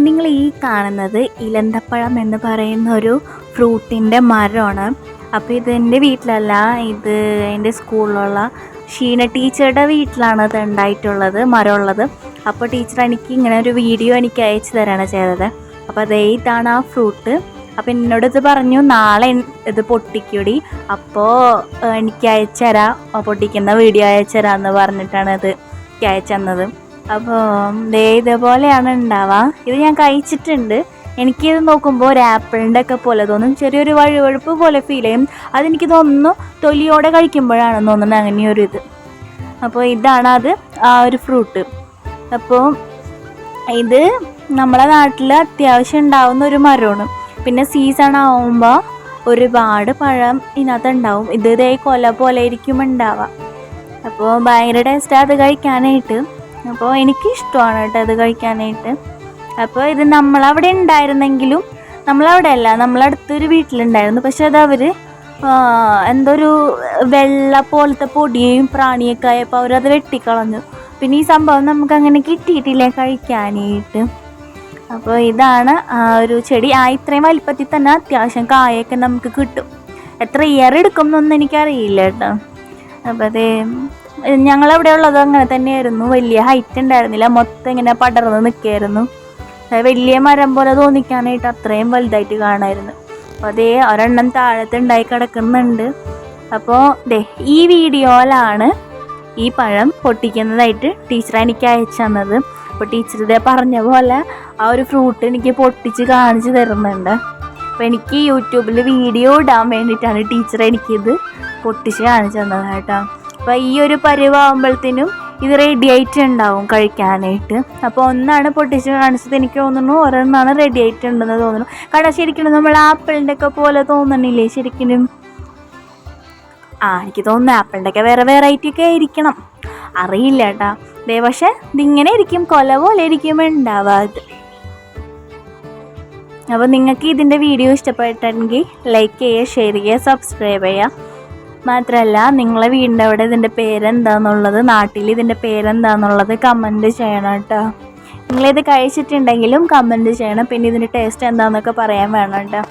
നിങ്ങൾ ഈ കാണുന്നത് ഇലന്തപ്പഴം എന്ന് പറയുന്ന ഒരു ഫ്രൂട്ടിൻ്റെ മരമാണ്. അപ്പോൾ ഇതെൻ്റെ വീട്ടിലല്ല, ഇത് എൻ്റെ സ്കൂളിലുള്ള ഷീന ടീച്ചറുടെ വീട്ടിലാണ് ഇത് ഉണ്ടായിട്ടുള്ളത്, മരമുള്ളത്. അപ്പോൾ ടീച്ചർ എനിക്ക് ഇങ്ങനെ ഒരു വീഡിയോ എനിക്ക് അയച്ചു തരാണ് ചെയ്തത്. അപ്പോൾ അതേ ഇതാണ് ആ ഫ്രൂട്ട്. അപ്പോൾ എന്നോട് ഇത് പറഞ്ഞു നാളെ ഇത് പൊട്ടിക്കൂടി, അപ്പോൾ എനിക്ക് അയച്ചു തരാം, പൊട്ടിക്കുന്ന വീഡിയോ അയച്ചു തരാമെന്ന് പറഞ്ഞിട്ടാണ് ഇത് അയച്ചു തന്നത്. അപ്പോൾ ഇതേപോലെയാണ് ഉണ്ടാവുക. ഇത് ഞാൻ കഴിച്ചിട്ടുണ്ട്. എനിക്കിത് നോക്കുമ്പോൾ ഒരു ആപ്പിളിൻ്റെ ഒക്കെ പോലെ തോന്നും, ചെറിയൊരു വഴുവഴുപ്പ് പോലെ ഫീൽ ചെയ്യും. അതെനിക്ക് തോന്നുന്നു തൊലിയോടെ കഴിക്കുമ്പോഴാണെന്ന് തോന്നുന്നത് അങ്ങനെയൊരു ഇത്. അപ്പോൾ ഇതാണ് അത്, ആ ഒരു ഫ്രൂട്ട്. അപ്പോൾ ഇത് നമ്മളെ നാട്ടിൽ അത്യാവശ്യം ഉണ്ടാവുന്ന ഒരു മരമാണ്. പിന്നെ സീസൺ ആവുമ്പോൾ ഒരുപാട് പഴം ഇതിനകത്ത് ഉണ്ടാവും. ഇത് ഇതേ കൊല പോലെ ആയിരിക്കും ഉണ്ടാവുക. അപ്പോൾ ഭയങ്കര ടേസ്റ്റാണ് അത് കഴിക്കാനായിട്ട്. അപ്പോൾ എനിക്കിഷ്ടമാണ് കേട്ടോ അത് കഴിക്കാനായിട്ട്. അപ്പോൾ ഇത് നമ്മളവിടെ ഉണ്ടായിരുന്നെങ്കിലും, നമ്മളവിടെ അല്ല, നമ്മളടുത്തൊരു വീട്ടിലുണ്ടായിരുന്നു. പക്ഷെ അത് അവർ എന്തോ ഒരു വെള്ള പോലത്തെ പൊടിയും പ്രാണിയൊക്കെ ആയപ്പോൾ അവരത് വെട്ടിക്കളഞ്ഞു. പിന്നെ ഈ സംഭവം നമുക്ക് അങ്ങനെ കിട്ടിയിട്ടില്ല കഴിക്കാനായിട്ട്. അപ്പോൾ ഇതാണ് ആ ഒരു ചെടി. ഇത്രയും വലിപ്പത്തിൽ തന്നെ അത്യാവശ്യം കായൊക്കെ നമുക്ക് കിട്ടും. എത്ര ഇയർ എടുക്കും എന്നൊന്നും എനിക്കറിയില്ല കേട്ടോ. അപ്പോൾ അതേ ഞങ്ങളവിടെ ഉള്ളത് അങ്ങനെ തന്നെയായിരുന്നു. വലിയ ഹൈറ്റ് ഉണ്ടായിരുന്നില്ല, മൊത്തം ഇങ്ങനെ പടർന്ന് നിൽക്കുകയായിരുന്നു. വലിയ മരം പോലെ തോന്നിക്കാനായിട്ട് അത്രയും വലുതായിട്ട് കാണാമായിരുന്നു. അപ്പോൾ അതേ ഒരെണ്ണം താഴത്ത് ഉണ്ടായി കിടക്കുന്നുണ്ട്. അപ്പോൾ ഈ വീഡിയോയിലാണ് ഈ പഴം പൊട്ടിക്കുന്നതായിട്ട് ടീച്ചർ എനിക്ക് അയച്ചു തന്നത്. അപ്പോൾ ടീച്ചർ ഇതേ പറഞ്ഞ പോലെ ആ ഒരു ഫ്രൂട്ട് എനിക്ക് പൊട്ടിച്ച് കാണിച്ച് തരുന്നുണ്ട്. അപ്പോൾ എനിക്ക് യൂട്യൂബിൽ വീഡിയോ ഇടാൻ വേണ്ടിയിട്ടാണ് ടീച്ചർ എനിക്കിത് പൊട്ടിച്ച് കാണിച്ചു തന്നത് കേട്ടോ. അപ്പോൾ ഈ ഒരു പരുവാകുമ്പോഴത്തേനും ഇത് റെഡി ആയിട്ടുണ്ടാവും കഴിക്കാനായിട്ട്. അപ്പോൾ ഒന്നാണ് പൊട്ടിച്ച് കാണിച്ചത്, എനിക്ക് തോന്നുന്നു ഒരെണ്ണമാണ് റെഡി ആയിട്ടുണ്ടെന്ന് തോന്നുന്നു. കാരണം ശരിക്കും നമ്മൾ ആപ്പിളിൻ്റെ ഒക്കെ പോലെ തോന്നണില്ലേ ശരിക്കും? എനിക്ക് തോന്നുന്നു ആപ്പിളിൻ്റെ ഒക്കെ വേറെ വെറൈറ്റി ഒക്കെ ആയിരിക്കണം, അറിയില്ല കേട്ടോ. പക്ഷേ ഇതിങ്ങനെ ഇരിക്കും, കൊല പോലെ ഇരിക്കും ഉണ്ടാവാത്. അപ്പോൾ നിങ്ങൾക്ക് ഇതിൻ്റെ വീഡിയോ ഇഷ്ടപ്പെട്ടിട്ടുണ്ടെങ്കിൽ ലൈക്ക് ചെയ്യുക, ഷെയർ ചെയ്യുക, സബ്സ്ക്രൈബ് ചെയ്യുക. മാത്രമല്ല നിങ്ങളെ വീടിൻ്റെ അവിടെ ഇതിൻ്റെ പേരെന്താണെന്നുള്ളത്, നാട്ടിൽ ഇതിൻ്റെ പേരെന്താണെന്നുള്ളത് കമൻറ്റ് ചെയ്യണം കേട്ടോ. നിങ്ങളിത് കഴിച്ചിട്ടുണ്ടെങ്കിലും കമൻറ്റ് ചെയ്യണം. പിന്നെ ഇതിൻ്റെ ടേസ്റ്റ് എന്താണെന്നൊക്കെ പറയാൻ വേണം കേട്ടോ.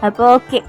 അപ്പോൾ ഓക്കെ.